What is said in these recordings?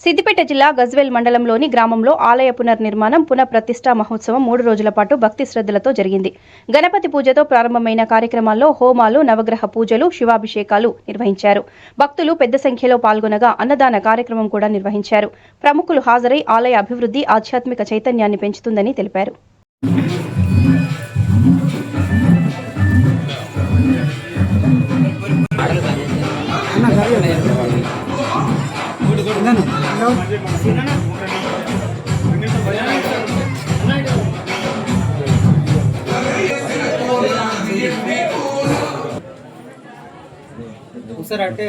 సిద్దిపేట జిల్లా గజ్వేల్ మండలంలోని గ్రామంలో ఆలయ పునర్నిర్మాణం పునఃప్రతిష్ఠా మహోత్సవం 3 రోజుల పాటు భక్తి శ్రద్ధలతో జరిగింది. గణపతి పూజతో ప్రారంభమైన కార్యక్రమాల్లో హోమాలు, నవగ్రహ పూజలు, శివాభిషేకాలు నిర్వహించారు. భక్తులు పెద్ద సంఖ్యలో పాల్గొనగా అన్నదాన కార్యక్రమం కూడా నిర్వహించారు. ప్రముఖులు హాజరై ఆలయ అభివృద్ధి ఆధ్యాత్మిక చైతన్యాన్ని పెంచుతుందని తెలిపారు. सर आटे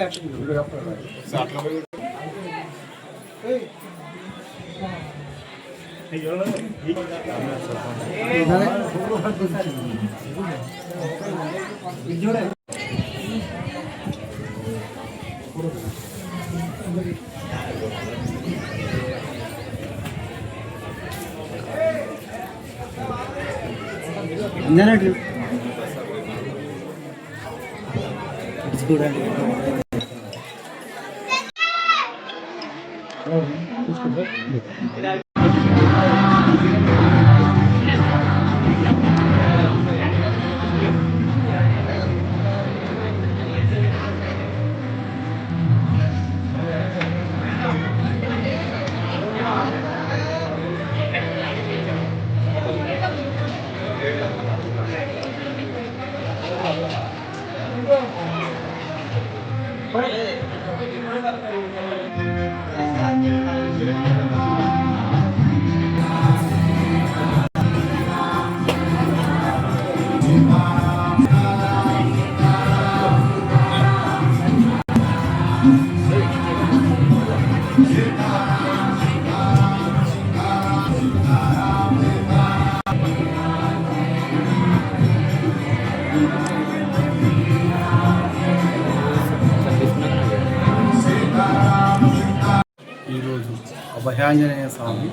అభయాంజనేయ స్వామి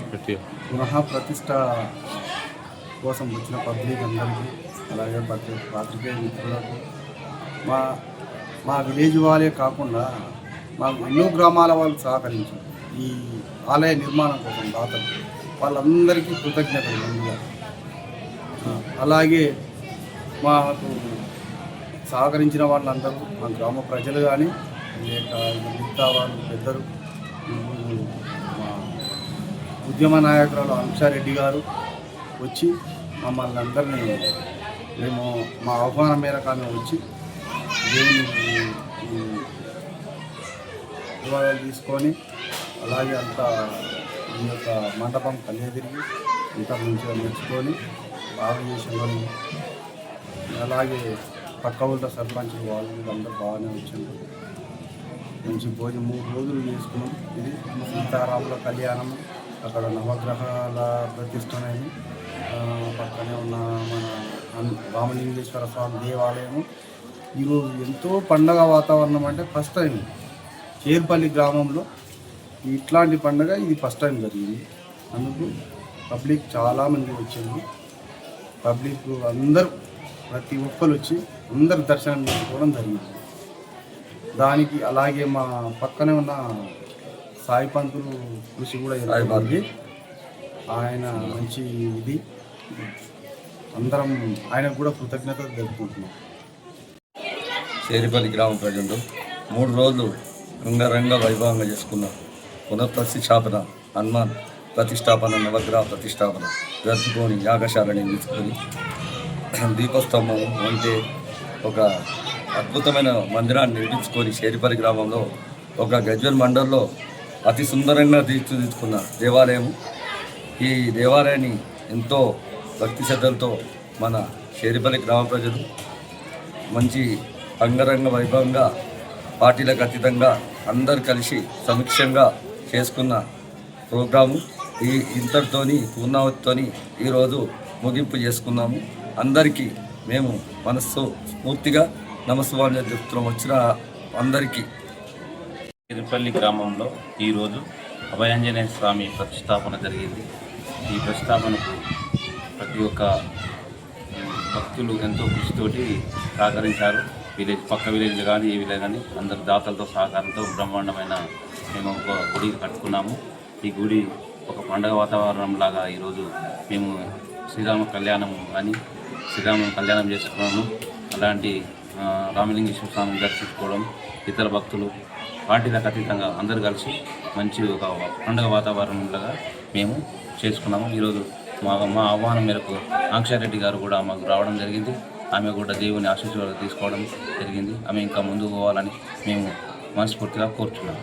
పునఃప్రతిష్ఠ కోసం వచ్చిన పబ్లిక్ అందరికీ, అలాగే పాత్రికేయ మిత్రులకు, మా విలేజ్ వాళ్ళే కాకుండా మాకు ఎన్నో గ్రామాల వాళ్ళు సహకరించారు ఈ ఆలయ నిర్మాణం కోసం దాతలు. వాళ్ళందరికీ కృతజ్ఞతలు ముందుగా. అలాగే మాకు సహకరించిన వాళ్ళందరూ మా గ్రామ ప్రజలు కానీ లేక మిగతా వాళ్ళు పెద్దలు, మా ఉద్యమ నాయకురాలు అంశారెడ్డి గారు వచ్చి మమ్మల్ని అందరినీ మేము మా ఆహ్వానం మేరకు ఆమె వచ్చి దేవుని వివాదాలు తీసుకొని అలాగే అంతా ఈ యొక్క మండపం కళ్యాతిరిగి ఇంత మంచిగా మెచ్చుకొని బాగా చేసిన అలాగే పక్క ఊళ్ళ సర్పంచులు వాళ్ళు అందరూ బాగానే వచ్చారు. మంచి భోజనం 3 రోజులు చేసుకున్నాం. ఇది సీతారాముల కళ్యాణం, అక్కడ నవగ్రహాల ప్రతిష్టనని, పక్కనే ఉన్న మన రామలింగేశ్వర స్వామి దేవాలయము. ఈరోజు ఎంతో పండగ వాతావరణం. అంటే ఫస్ట్ టైం చేర్పల్లి గ్రామంలో ఇట్లాంటి పండగ ఇది ఫస్ట్ టైం జరిగింది. అందుకు పబ్లిక్ చాలామంది వచ్చింది. పబ్లిక్ అందరూ ప్రతి ఒక్కరు వచ్చి అందరు దర్శనం చేసుకోవడం జరిగింది. దానికి అలాగే మా పక్కనే ఉన్న సాయి పంతులు కృషి కూడా ఇవ్వాలి. ఆయన మంచి ఇది అందరం ఆయనకు కూడా కృతజ్ఞతలు తెలుపుకుంటున్నాం. చేరిపల్లి గ్రామ ప్రజలు 3 రోజులు రంగరంగ వైభవంగా చేసుకున్న పునఃప్రతిష్టాపన, హనుమాన్ ప్రతిష్టాపన, నవగ్రహ ప్రతిష్టాపన జరుపుకొని యాగశాలని తీసుకొని దీపస్తంభం అంటే ఒక అద్భుతమైన మందిరాన్ని నిర్మించుకొని చేరిపల్లి గ్రామంలో ఒక గజ్వేల్ మండలంలో అతి సుందరంగా తీర్చిదిద్దుకున్న దేవాలయం. ఈ దేవాలయాన్ని ఎంతో భక్తి శ్రద్ధలతో మన చేరిపల్లి గ్రామ ప్రజలు మంచి అంగరంగ వైభవంగా పార్టీలకు అతీతంగా అందరు కలిసి సమీక్షంగా చేసుకున్న ప్రోగ్రాము. ఇంతటితోని పూర్ణావతితోని ఈరోజు ముగింపు చేసుకున్నాము. అందరికీ మేము మనస్సు స్ఫూర్తిగా నమస్కారం చెప్తున్నాం. వచ్చిన అందరికీ. తిరుపల్లి గ్రామంలో ఈరోజు అభయాంజనేయ స్వామి ప్రతిష్టాపన జరిగింది. ఈ ప్రతిష్టాపనకు ప్రతి ఒక్క భక్తులు ఎంతో కృషితోటి సహకరించారు. విలేజ్ పక్క విలేజ్లు కానీ ఏ విలేజ్ కానీ అందరు దాతలతో సహకారంతో బ్రహ్మాండమైన మేము ఒక గుడి కట్టుకున్నాము. ఈ గుడి ఒక పండగ వాతావరణం లాగా ఈరోజు మేము శ్రీరామ కళ్యాణం అని శ్రీరామ కళ్యాణం చేసుకున్నాము. అలాంటి రామలింగేశ్వర స్వామిని దర్శించుకోవడం, ఇతర భక్తులు పార్టీలకు అతీతంగా అందరూ కలిసి మంచి ఒక పండుగ వాతావరణంలాగా మేము చేసుకున్నాము. ఈరోజు మా ఆహ్వానం మేరకు ఆంక్షారెడ్డి గారు కూడా మాకు రావడం జరిగింది. ఆమె కూడా దేవుని ఆశీస్సులు తీసుకోవడం జరిగింది. ఆమె ఇంకా ముందుకు పోవాలని మేము మనస్ఫూర్తిగా కోరుచున్నాము.